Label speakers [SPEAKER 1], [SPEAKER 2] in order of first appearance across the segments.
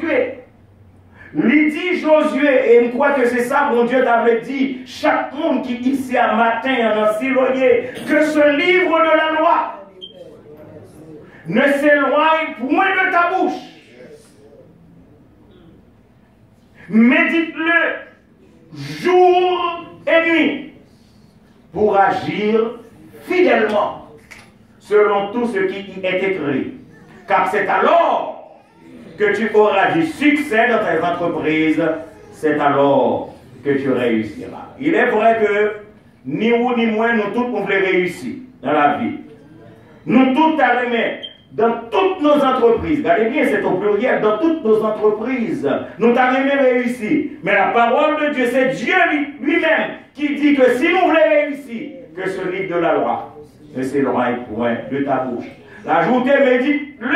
[SPEAKER 1] Josué. Il dit Josué, et je crois que c'est ça, mon Dieu t'avait dit, chaque monde qui ici à matin en Siloyer, que ce livre de la loi ne s'éloigne point de ta bouche. Médite-le jour et nuit pour agir fidèlement selon tout ce qui y est écrit. Car c'est alors que tu auras du succès dans tes entreprises, c'est alors que tu réussiras. Il est vrai que ni vous ni moi, nous tous, on voulait réussir dans la vie. Nous tous t'arrêmons dans toutes nos entreprises. Regardez bien, c'est au pluriel, dans toutes nos entreprises. Nous t'arrêmons réussir. Mais la parole de Dieu, c'est Dieu lui-même qui dit que si nous voulons réussir, que ce livre de la loi ne s'éloigne point de ta bouche. La journée, médite-le,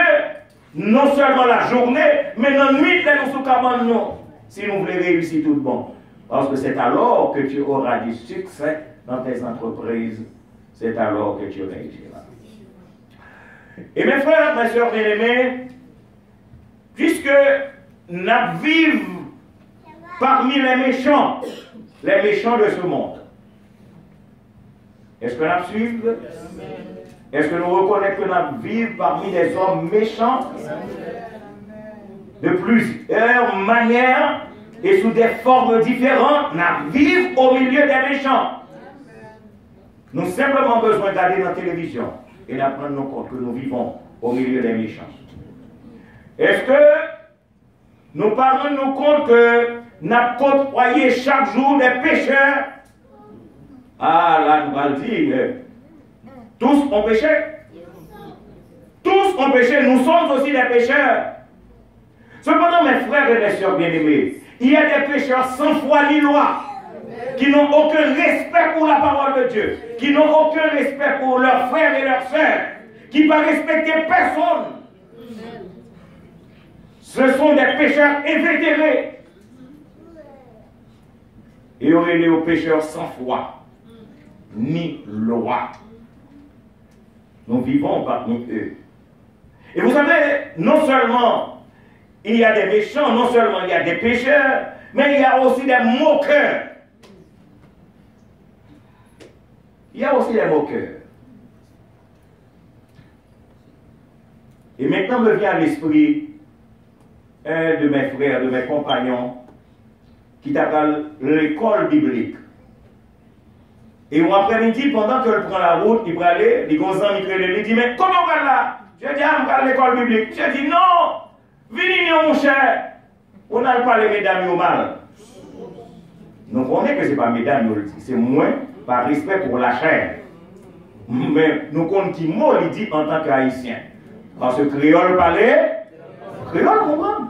[SPEAKER 1] non seulement la journée, mais la nuit, nous sommes non. Si nous voulons réussir tout bon. Parce que c'est alors que tu auras du succès dans tes entreprises. C'est alors que tu réussiras. Et mes frères, mes soeurs bien-aimés, puisque nous vivons parmi les méchants de ce monde, est-ce que nous suivons? Est-ce que nous reconnaissons que nous vivons parmi des hommes méchants de plusieurs manières et sous des formes différentes? Nous vivons au milieu des méchants. Nous avons simplement besoin d'aller dans la télévision et d'apprendre nos compte que nous vivons au milieu des méchants. Est-ce que nous parlons nous compte que nous côtoyons chaque jour des pécheurs? Ah, là, nous allons dire, tous ont péché. Tous ont péché, nous sommes aussi des pécheurs. Cependant, mes frères et mes soeurs bien-aimés, il y a des pécheurs sans foi ni loi, qui n'ont aucun respect pour la parole de Dieu, qui n'ont aucun respect pour leurs frères et leurs sœurs, qui ne vont respecter personne. Ce sont des pécheurs invétérés. Et on est aux pécheurs sans foi, ni loi. Nous vivons parmi eux. Et vous savez, non seulement il y a des méchants, non seulement il y a des pécheurs, mais il y a aussi des moqueurs. Il y a aussi des moqueurs. Et maintenant me vient à l'esprit un de mes frères, de mes compagnons, qui t'appelle l'école biblique. Et au après-midi, pendant qu'il prend la route, il va aller, les gosins, il dit, mais comment on va là? Je dis, ah, on va à l'école biblique. Je dis, non, venez, mon cher. On n'a pas les mesdames au mal. Nous connaissons que ce n'est pas mesdames, c'est moins par respect pour la chair. Mais nous connaissons qui mot il dit en tant qu'haïtien. Parce que créole parlait, créole comprend.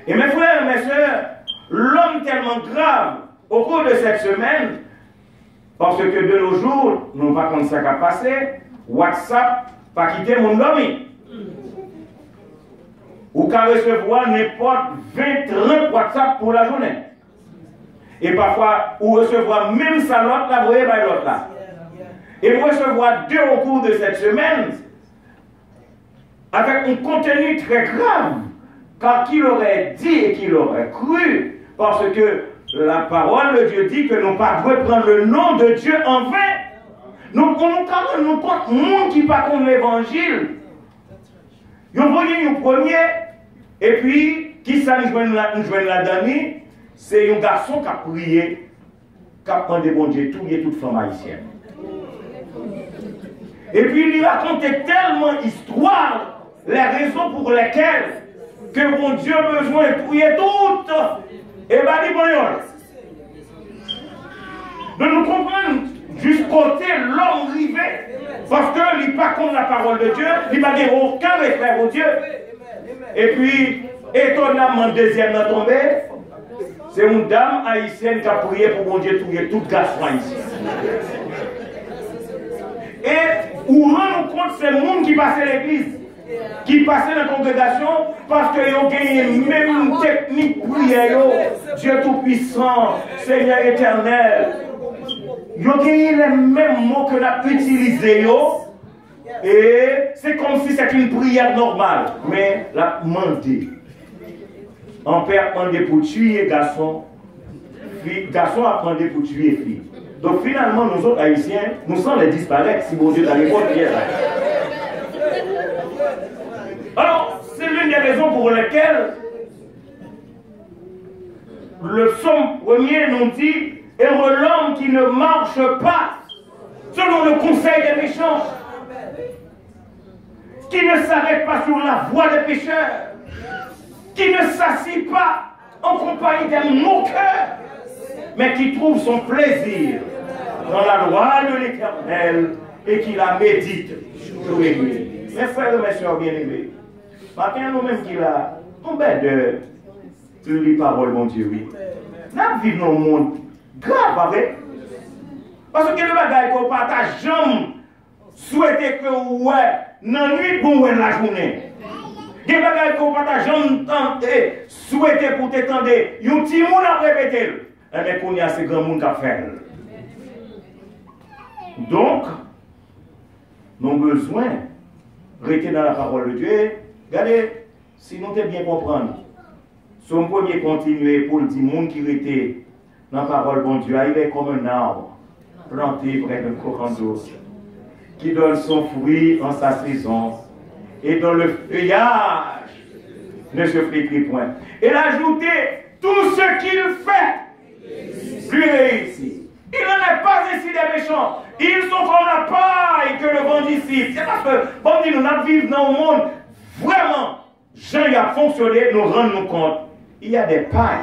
[SPEAKER 1] Et mes frères et mes soeurs, l'homme tellement grave au cours de cette semaine, parce que de nos jours, nous ne savons pas ça qui passé, WhatsApp, pas quitter mon ami. Ou qu'à recevoir n'importe 20-30 WhatsApp pour la journée. Et parfois, ou recevoir même ça l'autre là, vous voyez, l'autre là. Et vous recevoir 2 au cours de cette semaine, avec un contenu très grave, car qui l'aurait dit et qui l'aurait cru, parce que la parole de Dieu dit que nous ne pas prendre le nom de Dieu en vain. Nous compte monde qui pas comme l'évangile. Nous voyons nous premier, et puis, qui ça nous joigne la dernière, c'est un garçon qui a prié, qui a demandé bon Dieu, tout et toute femme haïtienne. Et puis, il racontait tellement d'histoires, les raisons pour lesquelles que mon Dieu a besoin de prier toutes. Et bien, dit de nous comprendre jusqu'au côté l'homme rivé, parce qu'il n'est pas contre la parole de Dieu, il n'a aucun respect au Dieu. Et puis, étonnamment, deuxième dans tombé, c'est une dame haïtienne qui a prié pour mon Dieu tuer tout garçon haïtien. Et où rend compte c'est le monde qui passait l'église, qui passait dans la congrégation, parce qu'ils ont gagné même une technique prière, Dieu Tout-Puissant, Seigneur éternel. Ils ont gagné les mêmes mots que l'on a utilisés. Et c'est comme si c'était une prière normale. Mais la demandé. En père demandé pour tuer garçon, garçon a demandé pour tuer fille. Donc finalement, nous autres haïtiens, nous sommes les disparaître si mon Dieu dans les bonnes pièces. Alors, c'est l'une des raisons pour lesquelles le psaume premier nous dit heureux l'homme qui ne marche pas selon le conseil des méchants, qui ne s'arrête pas sur la voie des pécheurs, qui ne s'assied pas en compagnie des moqueurs, mais qui trouve son plaisir dans la loi de l'Éternel et qui la médite jour et nuit. Mes frères et mes soeurs bien-aimés, maintenant nous-mêmes qui là, on bête de les paroles, mon Dieu, oui. Nous vivons dans un monde grave avec. Parce que le bagage qu'on partage, jamais souhaiter que ouais, dans la nuit, bon, ouais, la journée. Des bagages qu'on partage, jamais souhaiter pour t'étendre, un petit monde à répéter. Mais qu'on y a ces grands monde à faire. Donc, nous avons besoin de rester dans la parole de Dieu. Regardez, si nous devons bien comprendre, son premier continuer pour le monde qui était dans la parole de Dieu, il est comme un arbre planté près d'un courant d'eau qui donne son fruit en sa saison et dont le feuillage ne se flétrit point. Et ajouté, tout ce qu'il fait lui réussit. Il n'en est pas ici des méchants. Ils sont comme la paille que le vent dissipe. C'est parce que, bon, nous vivons dans un monde vraiment, Jean y a fonctionné, nous rendons compte. Il y a des pailles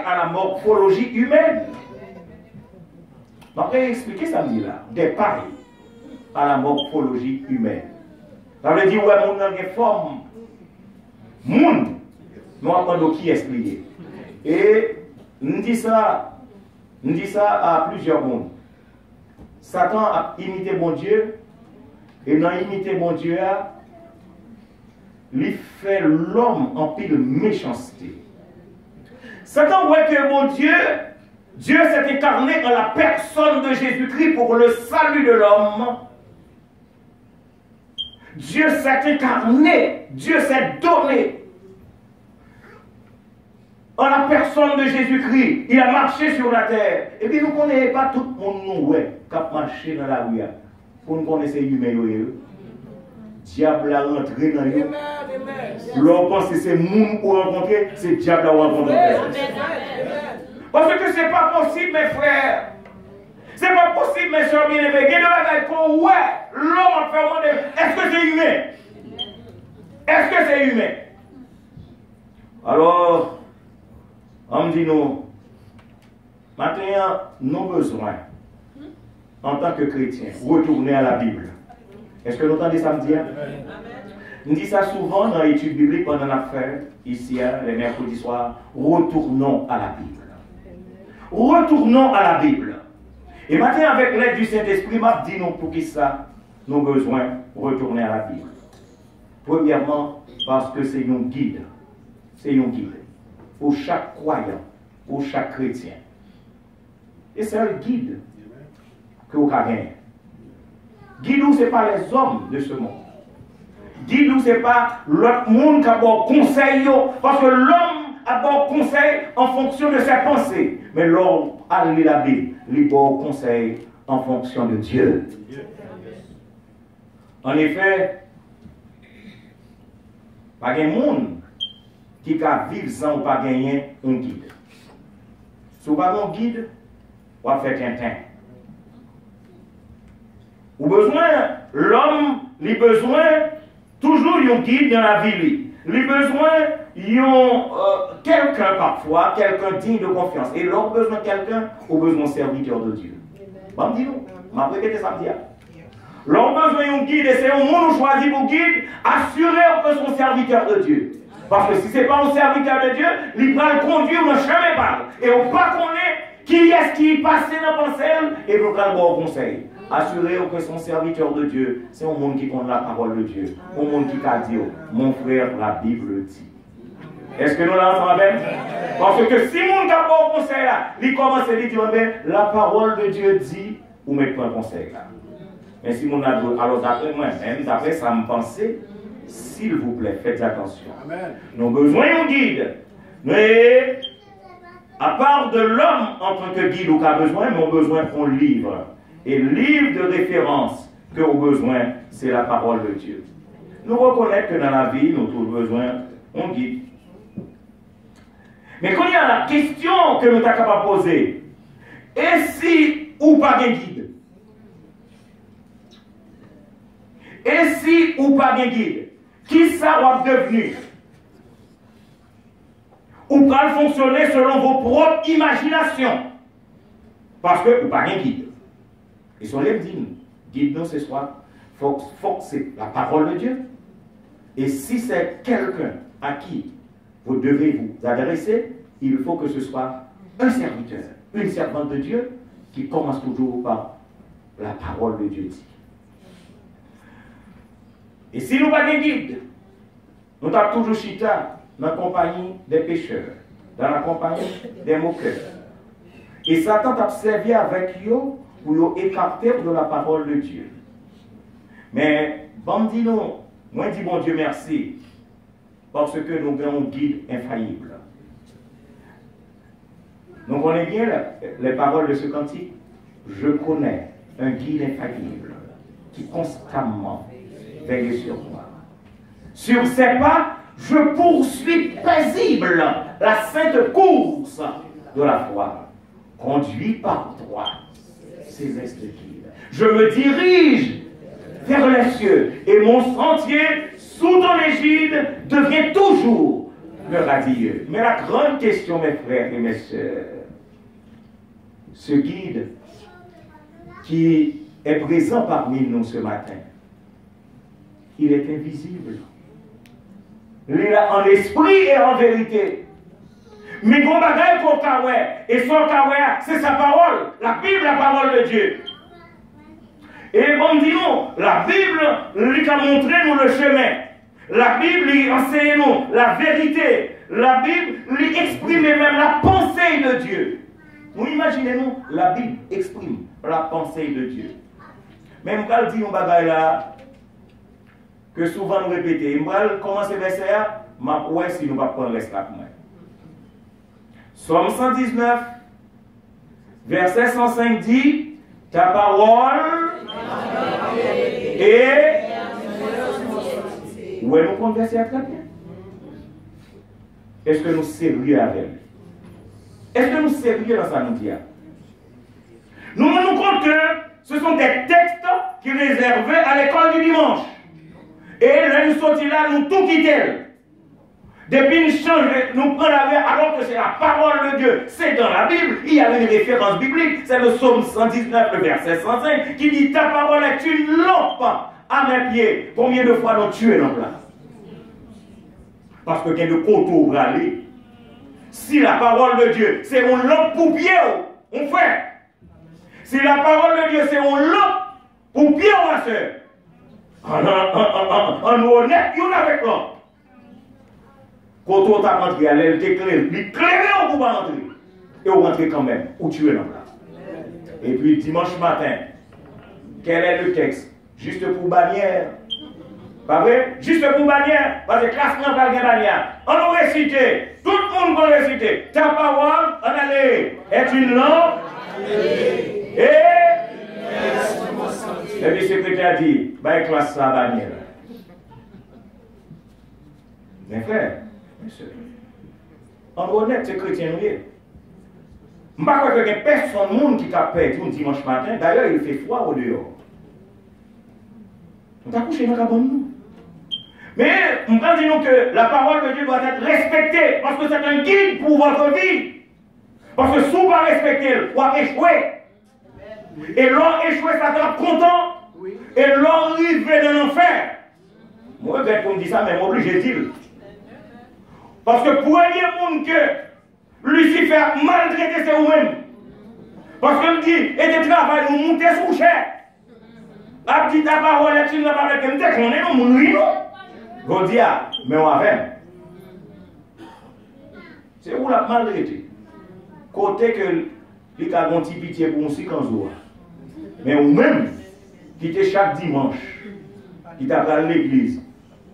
[SPEAKER 1] à la morphologie humaine. Je vais expliquer ça là. Des pailles à la morphologie humaine. Ça veut dire, ouais, mon dans des formes. Monde, nous apprenons qui expliquer. Et nous disons ça à plusieurs mondes. Satan a imité mon Dieu, et dans imiter mon Dieu, il fait l'homme en pile de méchanceté. Satan voit que mon Dieu s'est incarné dans la personne de Jésus-Christ pour le salut de l'homme. Dieu s'est incarné, Dieu s'est donné en la personne de Jésus-Christ. Il a marché sur la terre. Et puis nous ne connaissons pas tout le monde qui a marché dans la rue. Pour nous connaître les humains. Le diable a rentré dans eux. L'on pense que c'est monde pour rencontrer, c'est le diable à rencontrer. Parce que ce n'est pas possible, mes frères. Ce n'est pas possible, mes soeurs bien-aimés. Il y a des bagages qu'on ouais, l'homme a fait demander, est-ce que c'est humain? Est-ce que c'est humain? Alors, on me dit nous, maintenant, nous avons besoin, en tant que chrétiens, retourner à la Bible. Est-ce que nous entendez ça me dire? On dit ça souvent dans l'étude biblique pendant l'affaire, ici, les mercredis soirs. Retournons à la Bible. Retournons à la Bible. Et maintenant, avec l'aide du Saint-Esprit, m'a dit nous pour qui ça, nous avons besoin de retourner à la Bible. Premièrement, parce que c'est un guide. C'est un guide. Pour chaque croyant, pour chaque chrétien. Et c'est un guide que vous avez gagné. Guide-nous, ce n'est pas les hommes de ce monde. Guide-nous, ce n'est pas l'autre monde qui a bon conseil. Parce que l'homme a bon conseil en fonction de ses pensées. Mais l'homme a lu la Bible, il a bon conseil en fonction de Dieu. En effet, pas de monde qui va vivre sans pas gagner un guide. Si vous n'avez pas un guide, vous allez faire Tintin. Ou besoin, l'homme, il a besoin toujours d'un guide dans la vie. Il a besoin quelqu'un parfois, quelqu'un digne de confiance. Et l'homme a besoin de quelqu'un ou besoin de serviteur de Dieu. Bon, dis-nous, je vais répéter ça. L'homme a besoin d'un guide et c'est un monde choisi pour guide, assurer que son serviteur de Dieu. Parce que si ce n'est pas un serviteur de Dieu, il va le conduire dans le chemin pas. Et on ne pas connaître qui est-ce qui passe dans la pensée et il va le bon conseil. Assurez que son serviteur de Dieu, c'est un monde qui compte la parole de Dieu. Un monde qui t'a dit, mon frère, la Bible dit. Est-ce que nous l'avons avec? Parce que si mon n'a pas un conseil là, il commence à dire, la parole de Dieu dit, ou mettez pas un conseil là. Mais si mon a dit, alors d'après moi-même, d'après ça me pensait, s'il vous plaît, faites attention.
[SPEAKER 2] Amen.
[SPEAKER 1] Nous avons besoin d'un guide. Mais, à part de l'homme en tant que guide, nous avons besoin, mais on a besoin qu'on livre. Et le livre de référence que nous avons besoin, c'est la parole de Dieu. Nous reconnaissons que dans la vie, nous avons besoin d'un guide. Mais quand il y a la question que nous sommes capables de poser, et si ou pas de guide? Et si ou pas de guide? Qui ça va devenir? Ou pas fonctionner selon vos propres imaginations? Parce que ou pas de guide. Et son livre dit, guide nous ce soir, faut que c'est la parole de Dieu. Et si c'est quelqu'un à qui vous devez vous adresser, il faut que ce soit un serviteur, une servante de Dieu qui commence toujours par la parole de Dieu dit. Et si nous pas de guide, nous avons toujours chita dans la compagnie des pécheurs, dans la compagnie des moqueurs. Et Satan t'a servi avec eux pour écarter de la parole de Dieu. Mais, bon, dis-nous, moi dis bon Dieu merci, parce que nous avons un guide infaillible. Nous connaissons bien les paroles de ce cantique. Je connais un guide infaillible qui constamment veille sur moi. Sur ses pas, je poursuis paisible la sainte course de la foi. Conduit par toi, céleste guide. Je me dirige vers les cieux et mon sentier sous ton égide devient toujours le radieux. Mais la grande question, mes frères et mes sœurs, ce guide qui est présent parmi nous ce matin, il est invisible. Il est là en esprit et en vérité. Mais qu'on bagaille pour Kawé, et son Kawé, c'est sa parole, la Bible, la parole de Dieu. Et bon, dis-nous, la Bible lui a montré nous le chemin. La Bible lui enseigne nous la vérité. La Bible lui exprime même la pensée de Dieu. Nous imaginez-nous, la Bible exprime la pensée de Dieu. Même quand elle dit un bagaille là, que souvent nous répétons, comment c'est verset là, ma ouais si nous ne pas prendre l'esclave. Somme 119, verset 105 dit, ta parole et... Où est-ce qu'on verset très bien? Est-ce que nous sommes sérieux avec lui? Est-ce que nous sommes sérieux dans sa nous? Nous nous rendons compte que ce sont des textes qui sont réservés à l'école du dimanche. Et là, nous sortis là, nous tout quittons. Depuis nous changeons, nous prenons la verre alors que c'est la parole de Dieu. C'est dans la Bible, il y a une référence biblique. C'est le psaume 119, le verset 105, qui dit ta parole est une lampe à mes pieds. Combien de fois nous tué dans place? Parce que qu'il y a de coteaux pour aller. Si la parole de Dieu, c'est une lampe pour pied, on fait. Si la parole de Dieu, c'est une lampe pour pied, ma soeur. En honnête, il y en a avec l'autre. Quand on t'a rentré, elle t'éclaire, il claire pour pas rentrer. Et on rentre quand même, ou tu es dans là. Et puis dimanche matin, quel est le texte? Juste pour bannière. Pas vrai? Juste pour bannière. Parce que classe n'a pas de bannière. On nous réciter. Tout le monde va réciter. Ta parole, en aller, est une lampe. Et le secrétaire dit, bah, classe ça bannière. Mes frères, messieurs, en honnête, c'est chrétien, nous. Je ne crois pas qu'il y a personne qui t'a perdu un dimanche matin. D'ailleurs, il fait froid au dehors. On t'a couché dans la bonne. Mais, on va dire que la parole de Dieu doit être respectée, parce que c'est un guide pour votre vie. Parce que si vous ne pas respecter, vous allez échouer. Et l'on échoué, ça sera content. Et l'on arrive dans l'enfer. Moi, je vais me dire ça, mais obligé de dire. Parce que pour un monde que Lucifer maltraité, c'est vous-même. Parce que me dit, et de travail, nous montez sous chair. La petite parole, la petite parole, elle me dit qu'on est nous, nous, vous dites, mais on va faire. C'est où la maltraité. Côté que il a un petit pitié pour un séquence. Mais ou même, qui était chaque dimanche, qui t'a à l'église,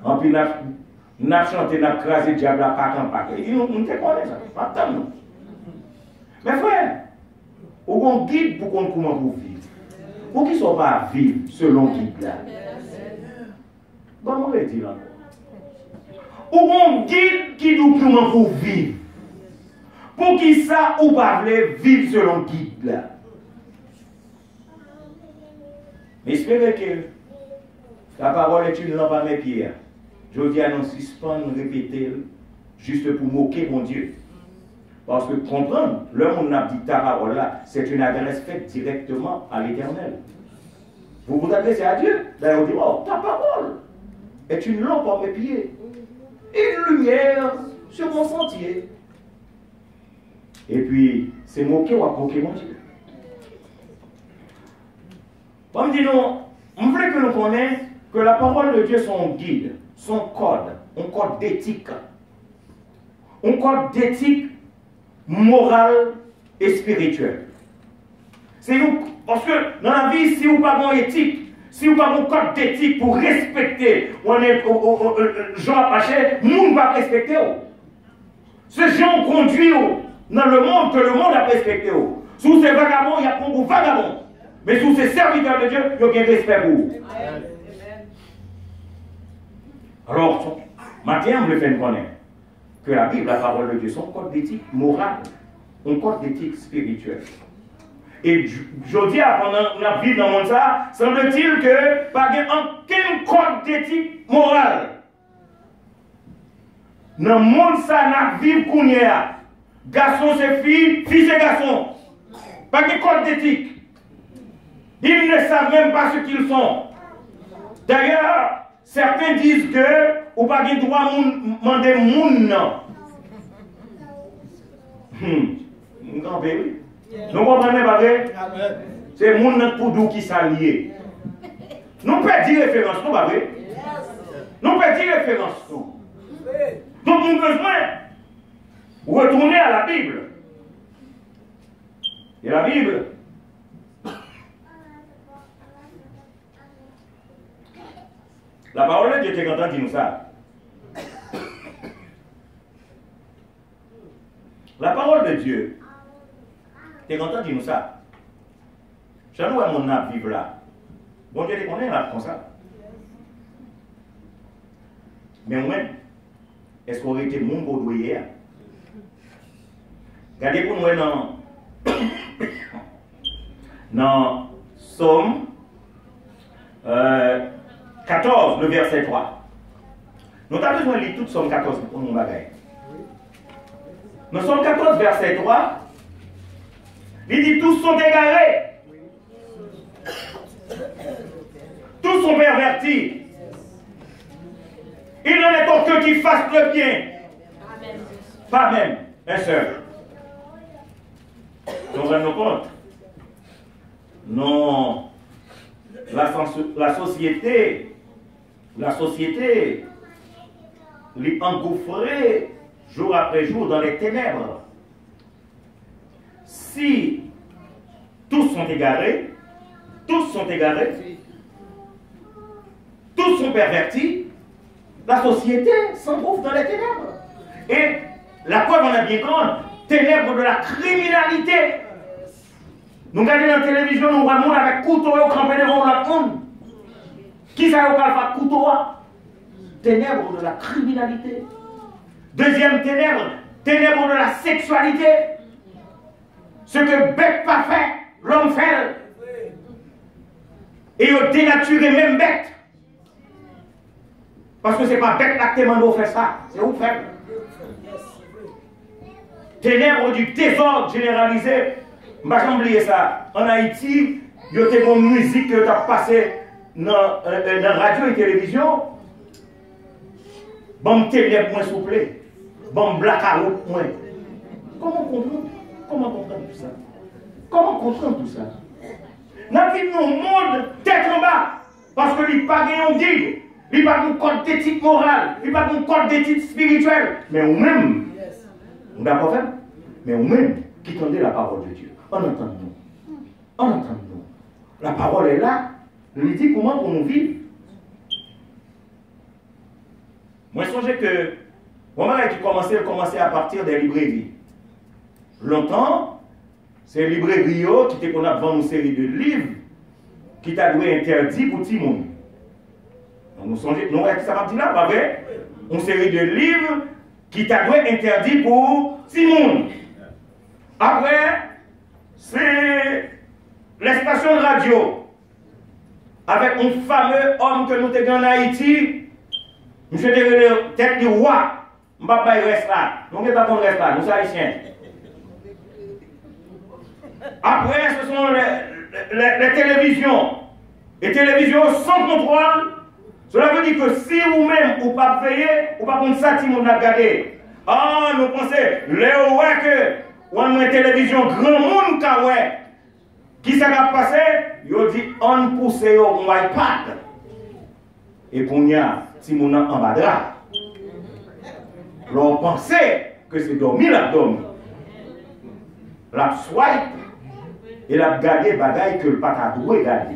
[SPEAKER 1] En plus, n'a chanté, n'a crasé le diable à pas en paquet. On te connaît ça. Attends nous. Mais frère, on guide pour qu'on comment vous vivre. Pour qu'ils ne soient pas vivre selon guide là. Bon, on va dire encore. On guide qui nous comment vous vivre. Pour qui ça ou pas vivre selon guide là. Espérez que la parole est une lampe à mes pieds. Je dis à non suspendre, répéter, juste pour moquer mon Dieu. Parce que comprendre, le monde n'a dit ta parole là, c'est une adresse faite directement à l'Éternel. Vous vous adressez à Dieu, d'ailleurs vous dites, oh, ta parole est une lampe à mes pieds, une lumière sur mon sentier. Et puis, c'est moquer ou à moquer mon Dieu. On me dit non, on voulait que nous connaissions que la parole de Dieu, son guide, son code, un code d'éthique. Un code d'éthique morale et spirituelle. C'est nous, parce que dans la vie, si vous n'avez pas d'éthique, si vous n'avez pas un code d'éthique pour respecter, on est Jean Apaché, nous ne va pas respecter. Ces gens conduisent dans le monde que le monde a respecté. Sous ces vagabonds, il y a pour vous vagabonds. Mais sous ces serviteurs de Dieu, il y a un respect pour vous. Alors, maintenant, on me le fait connaître que la Bible, la parole de Dieu, c'est un code d'éthique morale, un code d'éthique spirituelle. Et je dis, pendant la vie dans le monde, ça, semble-t-il que pas aucun code d'éthique morale. Dans le monde, ça n'a vivre qu'on y a. Garçon, c'est fille, fille, c'est garçon. Pas de code d'éthique. Ils ne savent même pas ce qu'ils sont. D'ailleurs, certains disent que ou pas de droit demander moun. Non, oui. Nous comprenons pas vrai? C'est moun pour nous qui s'allie. Nous pouvons dire référence, non, pas vrai? Nous pouvons dire référence, non. Donc, nous avons besoin de retourner à la Bible. Et la Bible, la parole de Dieu était content de dire nous ça. La parole de Dieu était content de dire nous ça. Je nous à mon âme vivre là. Bon Dieu, on est là comme ça. Mais moi-même, est-ce qu'on aurait été mon beau hier? Regardez pour moi dans Somme 14, le verset 3. Nous avons besoin de lire tout Somme 14 pour nous bagaille. Nous Somme 14, verset 3. Il dit tous sont égarés. Tous sont pervertis. Il n'en est aucun qui fasse le bien. Pas même un seul. Nous rendons compte. Non. La société lui engouffrée jour après jour dans les ténèbres. Si tous sont égarés, tous sont pervertis, la société s'engouffre dans les ténèbres. Et la preuve en a bien grande, ténèbres de la criminalité. Nous regardons dans la télévision, nous voyons avec couteau et campé devant la monde. Qui ça va faire couteau? Ténèbres de la criminalité. Deuxième ténèbre, ténèbres de la sexualité. Ce que bête pas fait, l'homme fait. Et il dénaturé même bête. Parce que ce n'est pas bête là que tu fait ça. C'est où faire. Ténèbres du désordre généralisé. Je ne vais pas oublier ça. En Haïti, il y a une musique qui a passé dans la radio et télévision. Bon ténèbres moins souple. Bon blackout moins. Comment comprendre tout ça? Comment comprendre tout ça? Nous vivons un monde tête en bas. Parce que il n'y a pas de guide. Il n'y a pas de code d'éthique morale. Il n'y a pas de code d'éthique spirituelle. Mais nous-mêmes, nous n'avons pas fait. Mais nous-mêmes, qui tendez la parole de Dieu. En entendons-nous. En entendons-nous. La parole est là. Il dit comment pour nous vivre. Moi, je songeais que, moi, qui commençait à partir des librairies. Longtemps, ces librairies qui étaient qu'on a devant une série de livres qui t'a doué interdit pour tout le monde. Nous songeons, nous, ça m'a dit là, pas vrai? Une série de livres qui t'a doué interdit pour tout le monde. Après, c'est les stations de radio. Avec un fameux homme que nous avons en Haïti, M. de tête du roi, je ne vais pas rester là. Nous ne pas rester là, nous sommes haïtiens. Après, ce sont les télévisions. Les télévisions sans contrôle. Cela veut dire que si vous-même, vous ne pas payer, vous ne pas prendre ça, si vous ne regardez. Ah, nous pensons, les que, ou une télévision, grand monde, qui s'est passé, il dit, on pousse au iPad. Et qu'on y a, si mon en bas de là, l'on pensait que c'est dormi, la dormi. La swipe et la garder bagaille que le papa doit garder.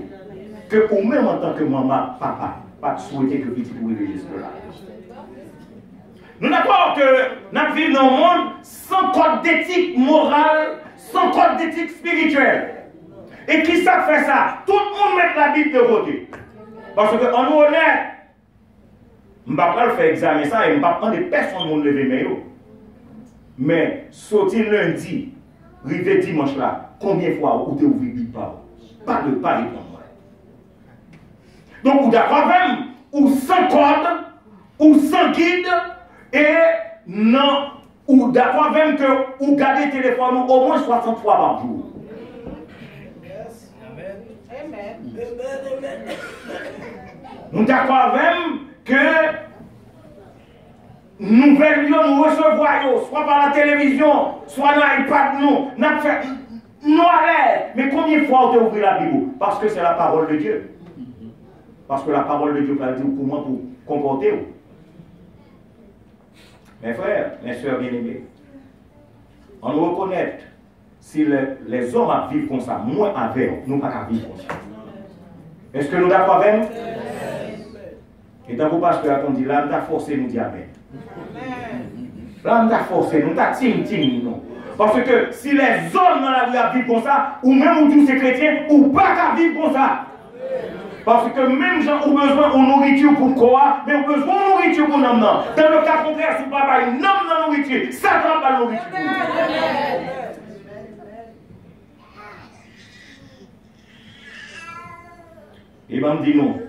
[SPEAKER 1] Que ou même en tant que maman, papa, pas souhaiter que petit pour le là. Nous d'accord que nous vivons dans un monde sans code d'éthique morale, sans code d'éthique spirituelle. Et qui ça fait ça? Tout le monde met la Bible de côté. Parce que en nous honnête, je ne vais pas faire examiner ça et je ne vais pas prendre personne pour lever mes yeux. Mais sortir lundi, arriver dimanche là, combien de fois vous avez ouvert la Bible? Pas de pas pour moi. Donc vous d'accord même, ou sans code, ou sans guide, et non, ou d'accord même que vous gardez le téléphone au moins 60 fois par jour. Nous d'accord même que nouvelles nous recevons, soit par la télévision, soit dans l'iPad, nous à l'aise. Mais combien de fois vous avez ouvert la Bible? Parce que c'est la parole de Dieu. Parce que la parole de Dieu va dire pour moi, pour comporter. Mes frères, mes soeurs bien-aimés, on nous reconnaît si les hommes vivent comme ça, moins avec nous, pas vivre comme ça. Est-ce que nous d'accord avec? Et dans vos pasteurs, on dit là, nous avons forcé nous dire amen. Là, nous avons forcé, nous avons tim, non. Parce que si les hommes dans la vie vivent comme ça, ou même ou tous ces chrétiens, ou pas qu'à vivre comme ça. Parce que même gens ont besoin de nourriture pour quoi, mais ont besoin de nourriture pour nous. Dans le cas contraire, si papa est non dans la nourriture, ça ne prend pas la nourriture. Et bien, me dit non.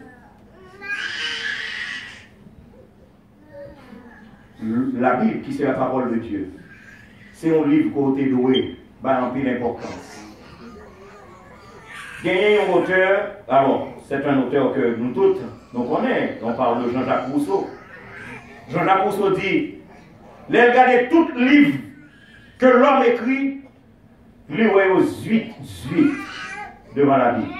[SPEAKER 1] La Bible, qui c'est la parole de Dieu, c'est un livre côté doué, en pile d'importance. Gagner un auteur, alors, c'est un auteur que nous tous, nous connaissons, on parle de Jean-Jacques Rousseau. Jean-Jacques Rousseau dit, les regarder tout livre que l'homme écrit, lui, aux 8 devant la Bible.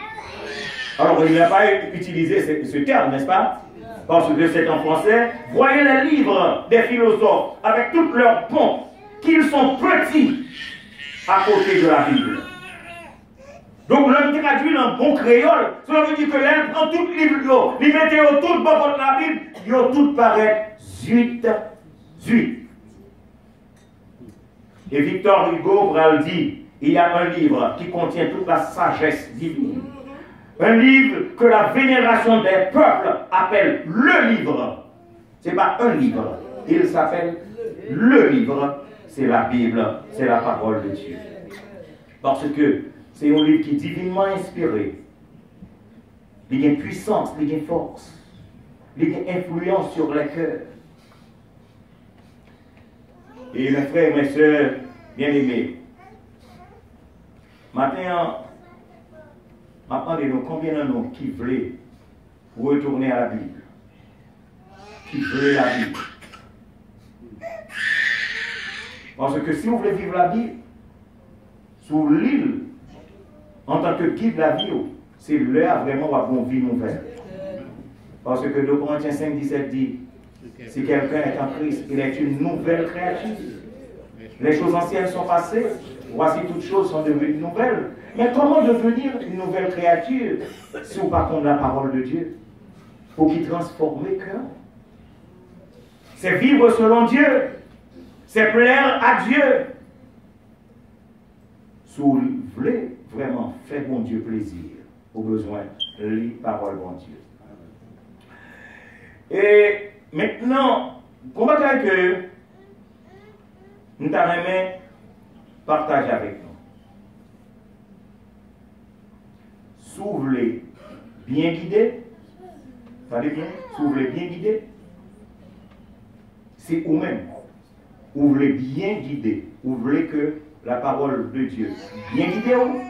[SPEAKER 1] Alors, il n'a pas utilisé ce terme, n'est-ce pas? Parce que c'est en français. Voyez les livres des philosophes avec toutes leurs pompes, qu'ils sont petits à côté de la Bible. Donc, l'homme traduit en bon créole. Cela veut dire que l'homme prend tout les livres, les mettez autour de la Bible, ils ont tout paraît 8. Et Victor Hugo dit, il y a un livre qui contient toute la sagesse divine. Un livre que la vénération des peuples appelle le livre. Ce n'est pas un livre. Il s'appelle le livre. C'est la Bible. C'est la parole de Dieu. Parce que c'est un livre qui est divinement inspiré. Il y a une puissance, il y a une force. Il y a une influence sur les cœurs. Et mes frères et mes soeurs bien-aimés, maintenant, attendez-nous, combien de nous qui veulent retourner à la Bible? Qui veulent la Bible? Parce que si vous voulez vivre la Bible, sur l'île, en tant que guide de la vie, c'est l'heure vraiment où on vit nouvelle. Parce que 2 Corinthiens 5, 17 dit, si quelqu'un est en Christ, il est une nouvelle créature. Les choses anciennes sont passées, voici toutes choses sont devenues nouvelles. Mais comment devenir une nouvelle créature si on ne pas contre la parole de Dieu? Pour qu'il transforme le cœur. c'est vivre selon Dieu, c'est plaire à Dieu. Si vous voulez vraiment faire bon Dieu plaisir, au besoin, lis parole bon Dieu. Et maintenant, comment que nous avons partager avec nous. Si vous voulez bien guider, attendez bien, si vous voulez bien guider, c'est vous-même. Vous voulez bien guider, vous voulez que la parole de Dieu bien guider vous.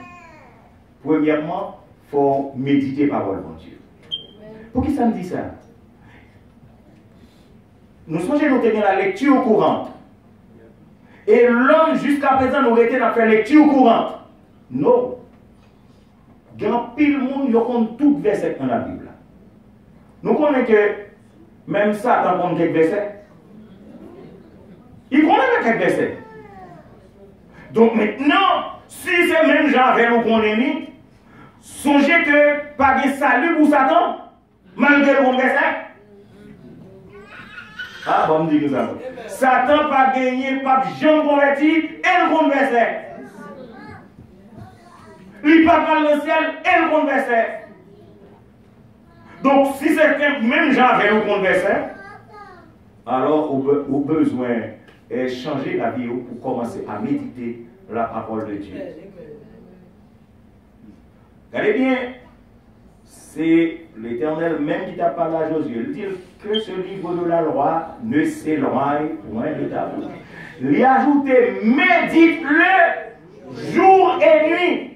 [SPEAKER 1] Premièrement, il faut méditer la parole de Dieu. Pour qui ça me dit ça? Nous songeons nous tenir la lecture courante. Et l'homme, jusqu'à présent, nous était dans faire lecture courante. Non. Il y a pile monde qui compte tout verset dans la Bible. Nous connaissons que même ça, quand on quelques versets, il connaît quelques versets. Donc maintenant, si c'est même gens avec nous connaissons, songez que pas de salut pour Satan, malgré le bon verset. Ah, bon, me dit que ça. Satan pas gagné, pas jamais converti, et le bon verset. Il pas dans le ciel, et le bon verset. Donc, si c'est même gens avec le bon verset, alors au besoin de changer la vie pour commencer à méditer la parole de Dieu. Regardez bien, c'est l'Éternel même qui t'a parlé à Josué. Il dit que ce livre de la loi ne s'éloigne point de ta bouche. Lui ajouter, médite-le jour et nuit.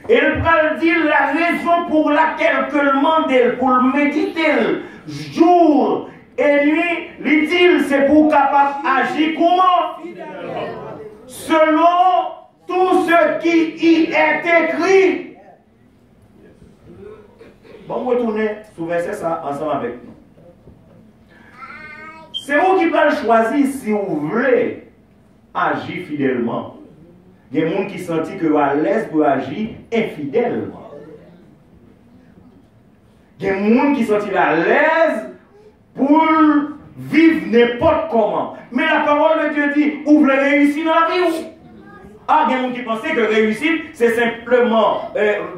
[SPEAKER 1] Et il va dire la raison pour laquelle que le demande pour le méditer jour et nuit. Il dit c'est pour capable agir comment? Selon tout ce qui y est écrit. Bon, retourner sur verset ça ensemble avec nous. C'est vous qui pouvez choisir si vous voulez agir fidèlement. Il y a des gens qui sentent que vous êtes à l'aise pour agir infidèlement. Il y a des gens qui sentent à l'aise pour vivre n'importe comment. Mais la parole de Dieu dit, vous voulez réussir dans la vie. Ah, il y a des gens qui pensent que réussir, c'est simplement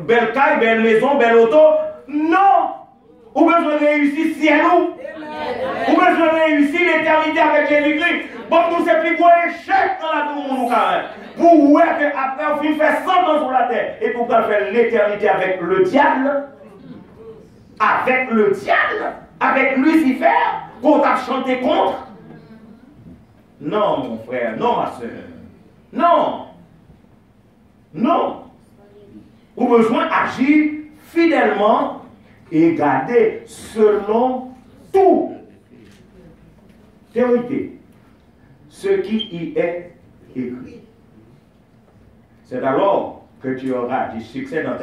[SPEAKER 1] belle caille, belle maison, belle auto. Non! Vous besoin de réussir ciel ou? Vous besoin de réussir l'éternité avec Jésus-Christ. Bon, nous c'est plus gros échec dans la vie où nous carré. Pour voir qu'après on finit faire 100 ans sur la terre. Et pour faire l'éternité avec le diable. Avec le diable. Avec Lucifer. Qu'on t'a chanté contre. Non, mon frère. Non, ma soeur. Non. Non. Vous avez besoin d'agir fidèlement et garder selon tout vérité ce qui y est écrit. C'est alors que tu auras du succès dans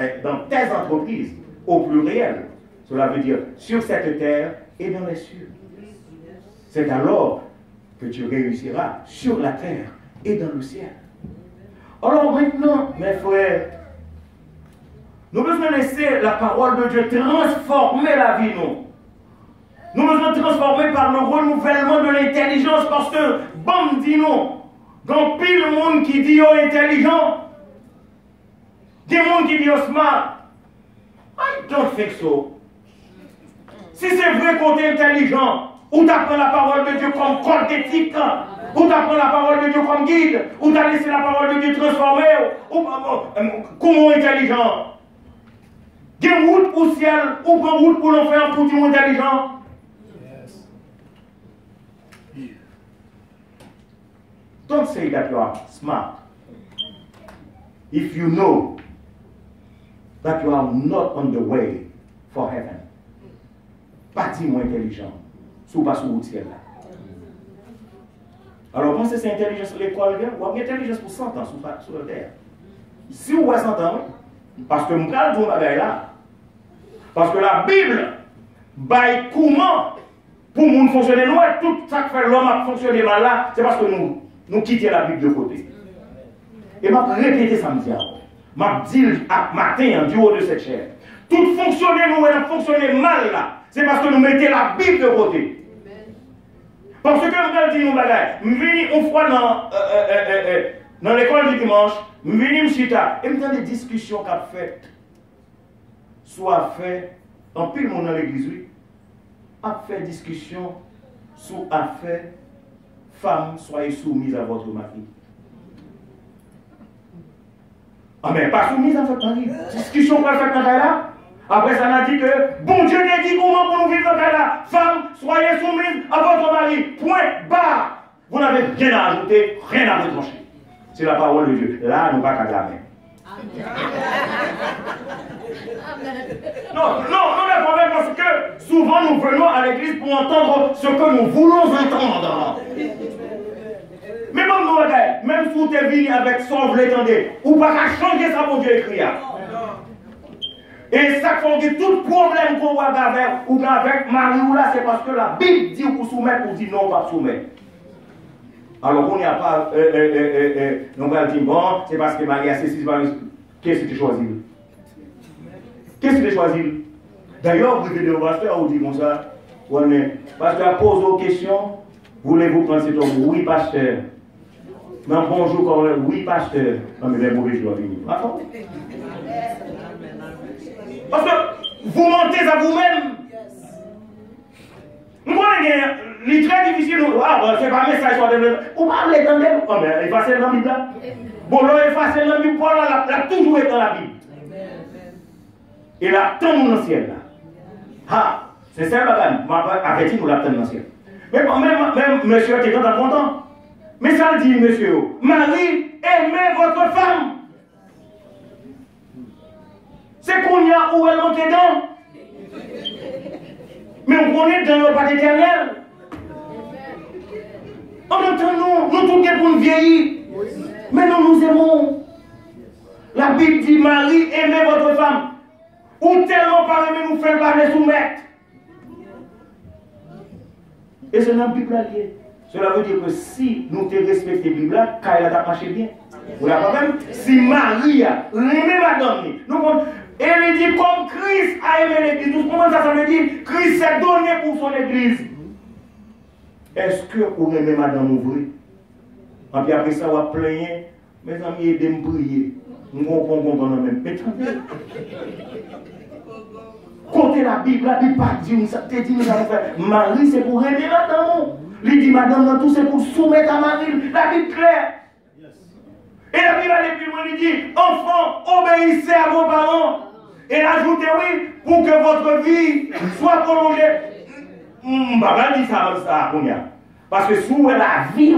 [SPEAKER 1] tes entreprises au pluriel. Cela veut dire sur cette terre et dans les cieux. C'est alors que tu réussiras sur la terre et dans le ciel. Alors maintenant, mes frères, nous devons laisser la parole de Dieu transformer la vie, nous. Nous devons transformer par le renouvellement de l'intelligence parce que, bon, dis-nous, dans pile le monde qui dit intelligent, des gens qui disent smart. I don't think so. Si c'est vrai qu'on est intelligent, ou t'apprends la parole de Dieu comme code éthique, ou t'apprends la parole de Dieu comme guide, ou t'as laissé la parole de Dieu transformer, ou comment intelligent? Des routes pour le ciel, ou prend route pour l'enfer pour dire intelligent? Don't say that you are smart if you know that you are not on the way for heaven. Pas dire moins intelligent, si vous passez au ciel là. Alors, pensez c'est intelligence l'école, ou avez intelligence pour 100 ans sur la terre. Si vous avez 100 ans, parce que nous parlons de bagaille là. Parce que la Bible, baille comment pour nous fonctionner nous, tout ça qui fait l'homme a fonctionné mal là, c'est parce que nous quittons la Bible de côté. Et je vais répéter samedi encore. Je vais dire matin du haut de cette chair. Tout fonctionner nous, elle a fonctionné mal là. C'est parce que nous mettons la Bible de côté. Parce que je dis nous bagaille, je viens une fois dans l'école du dimanche, je viens chita, et je me des discussions qu'a fait, soit fait, en pile monde dans l'église, oui, a fait discussion sur affaire, femmes, soyez soumises à votre mari. Ah mais pas soumise à votre mari. Discussion qu'on fait dans là. Après ça, on a dit que bon Dieu t'a dit comment pour nous vivre dans là. Femmes, soyez soumises à votre mari. Point barre. Vous n'avez rien à ajouter, rien à retrancher. C'est la parole de Dieu. Là, nous ne pas qu'à la main. Non, le problème parce que souvent nous venons à l'église pour entendre ce que nous voulons entendre. Mais bon, nous, même si vous êtes venu avec son vous l'étendez, ou pas qu'à changer ça, mon Dieu écrit. Et ça fait que tout problème qu'on voit avec Marie ou là, c'est parce que la Bible dit pour soumettre ou dit non, pas soumettre. Alors on n'y a pas, on va dire bon, c'est parce que Marie a ceci, qu'est-ce que tu choisis? Qu'est-ce que tu choisis? D'ailleurs, vous venez au pasteur, vous dites comme ça, pasteur pose aux questions, voulez-vous prendre cet homme? Oui, pasteur. Non, bonjour, comme oui, pasteur. Non, mais les mauvais jours venir. Parce que vous mentez à vous-même. Vous voyez, il est très difficile. Ah, c'est pas un message sur le. Vous parlez dans le. Oh, mais effacez dans la Bible là. Bon, là, effacez dans la Bible, Paul a toujours été dans la Bible. Et là, tant dans le ciel là. Ah, c'est ça, madame. Avec nous, la tant dans le ciel. Mais même monsieur était content. Mais ça dit, monsieur, Marie, aimez votre femme. C'est qu'on y a où elle monte dedans. Mais on connaît dans le pas éternel. En même temps, nous tous pour nous vieillir. Mais nous nous aimons. La Bible dit, Marie, aimez votre femme. Ou tellement pas aimer nous faire parler soumettre. Et c'est dans la Bible lié. Cela veut dire que si nous te respectons la Bible, Kaila t'a marché bien. Vous l'avez pas même? Si Marie a aimé madame, elle dit comme Christ a aimé l'église. Vous comprenez ça? Ça veut dire Christ s'est donné pour son église. Est-ce que vous aimez madame ouvrir? Et puis après ça, vous va plaigner. Mes amis, aidez-moi à prier. Nous comprenons même. Mais côté la Bible pas dit ça. Tu dis, nous allons faire. Marie, c'est pour aimer madame. Il dit, madame, dans tout, c'est pour soumettre à Marie. La Bible claire. Et la Bible allait plus loin, il dit, enfants, obéissez à vos parents. Et ajoutez, oui, pour que votre vie soit prolongée. Baba dit ça, parce que sous la vie,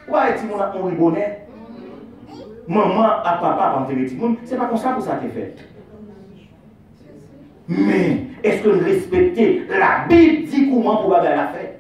[SPEAKER 1] pourquoi est-ce qu'on a bonnet? Maman à papa pour enterrer tout le monde, c'est pas comme ça que ça a été fait. Mais est-ce que respecter la Bible dit comment pour bagarre la faire?